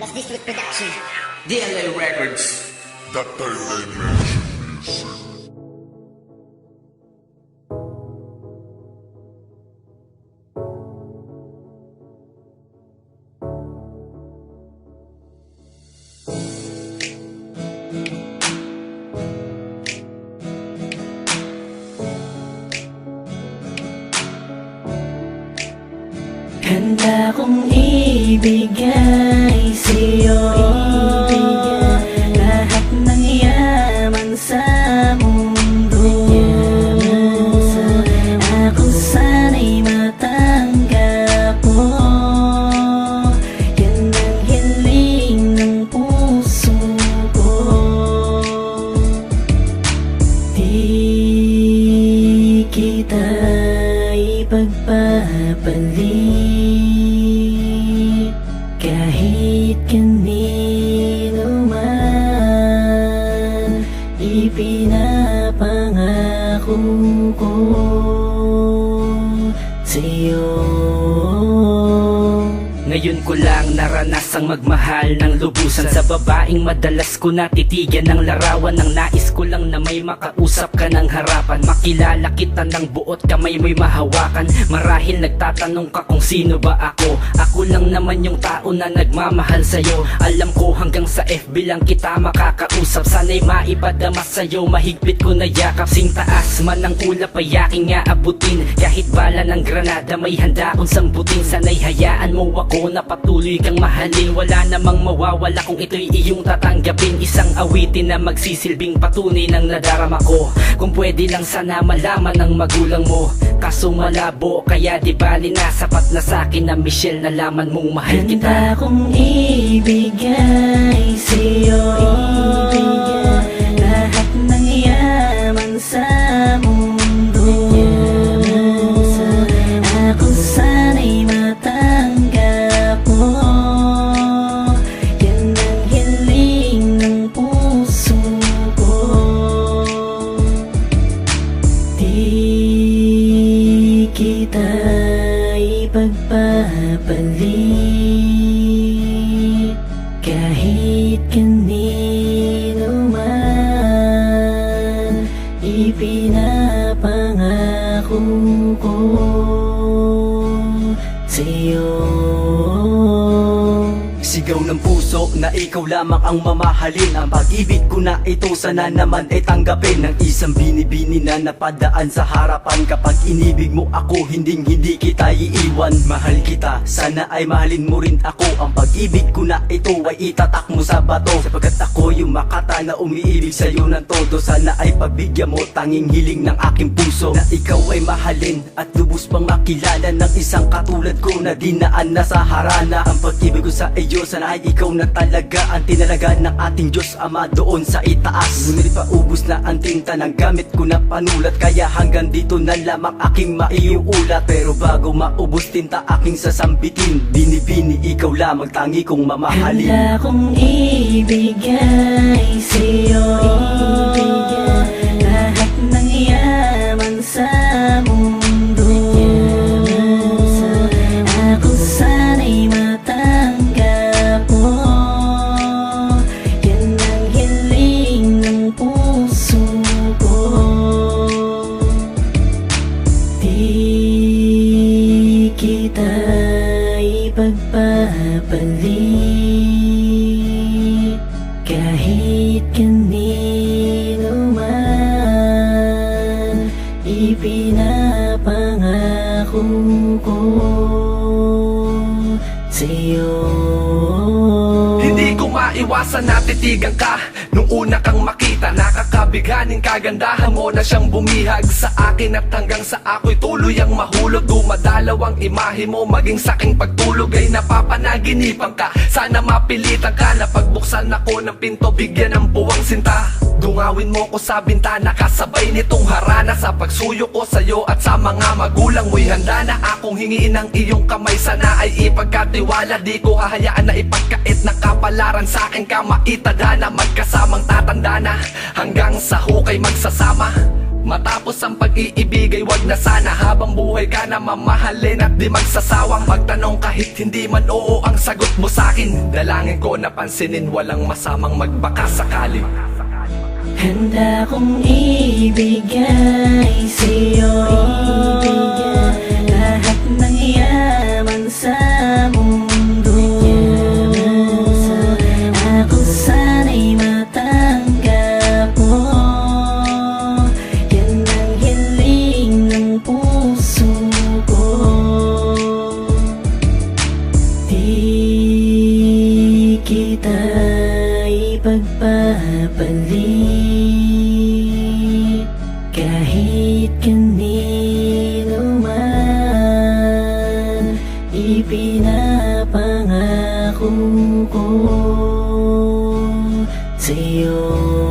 Plus District Production. DLA Records. The third dimension music. Handa kong ibigay sa'yo, lahat ng yaman sa mundo. Ako sana'y matanggap mo. Yan ang hiling ng puso ko. Di kita ipagpapalit kahit kanino man. Ipinapangako ko sa'yo. Ngayon ko lang naranasang magmahal ng lubusan sa babaeng madalas ko natitigan ng larawan. Ng nais ko lang na may makausap ka ng harapan, makilala kita ng buot kamay mo'y mahawakan. Marahil nagtatanong ka kung sino ba ako. Ako lang naman yung tao na nagmamahal sa'yo. Alam ko hanggang sa FB lang kita makakausap. Sana'y maipadama sa'yo, mahigpit ko na yakap. Sing taas man ang ulap ay aking aabutin. Kahit bala ng granada may handa akong sambutin. Sana'y hayaan mo ako na patuloy kang mahalin. Wala namang mawawala kung ito'y iyong tatanggapin. Isang awitin na magsisilbing patunay ng nadarama ko. Kung pwede lang sana malaman ng magulang mo, kaso malabo kaya di bali na. Sapat na sa'kin na Michelle, nalaman mong mahal kita. Handa kong ibigay sa'yo, lahat ng yaman sa mundo. Ako sana'y matanggap mo. Yan ang hiling ng puso ko. Di kita ipagpapalit kahit kanino man. Ipinapangako ko sa'yo. Sigaw ng puso na ikaw lamang ang mamahalin. Ang pag-ibig ko na ito sana naman ay tanggapin. Ng isang binibini na napadaan sa harapan. Kapag inibig mo ako, hindi kita iiwan. Mahal kita, sana ay mahalin mo rin ako. Ang pag-ibig ko na ito ay itatak mo sa bato. Sapagkat ako yung makata na umiibig sa'yo ng todo. Sana ay pagbigyan mo tanging hiling ng aking puso, na ikaw ay mahalin at lubos pang makilala ng isang katulad ko na dinaan na sa harana. Ang pag-ibig ko sa iyo, sana ay ikaw na talaga ang tinalaga ng ating Diyos Ama doon sa itaas. Ngunit paubos na ang tinta ng gamit ko na panulat, kaya hanggang dito na lamang aking maiuulat. Pero bago maubos tinta aking sasambitin, binibini ikaw lamang tangi kong mamahalin. Handa kong ibigay sa'yo, lahat ng yaman sa mundo. Ako sana'y matanggap mo. Yan ang hiling ng puso ko. Di kita ipagpapalit kahit kanino man. Ipinapangako ko sa'yo. Hindi ko maiwasan na titigan ka nung una kang makita. Nakakabighaning kagandahan mo na siyang bumihag sa akin. At hanggang sa ako'y tuloy ang mahulog, dumadalaw ang imahe mo. Maging saking pagtulog ay napapanaginipan ka. Sana mapilitan ka na pagbuksan ako ng pinto, bigyan ng buwang sinta. Dungawin mo ko sa bintana, kasabay nitong harana. Sa pagsuyo ko sa'yo at sa mga magulang mo'y handa na akong hingiin ang iyong kamay. Sana ay ipagkatiwala, di ko hahayaan na ipagkait na kapalaran sa akin ka maitadhana. Magkasamang tatanda na hanggang sa hukay magsasama. Matapos ang pag-iibigay, wag na sana habang buhay ka na mamahalin at di magsasawang magtanong kahit hindi man oo ang sagot mo sa'kin. Dalangin ko na pansinin, walang masamang magbaka sakali. Handa kong ibigay sa'yo lahat ng yaman sa mundo. Ako sana'y matanggap mo. Yan ang hiling ng puso ko. Di kita ipagpapalit kahit kanino man. Ipinapangako ko sa'yo.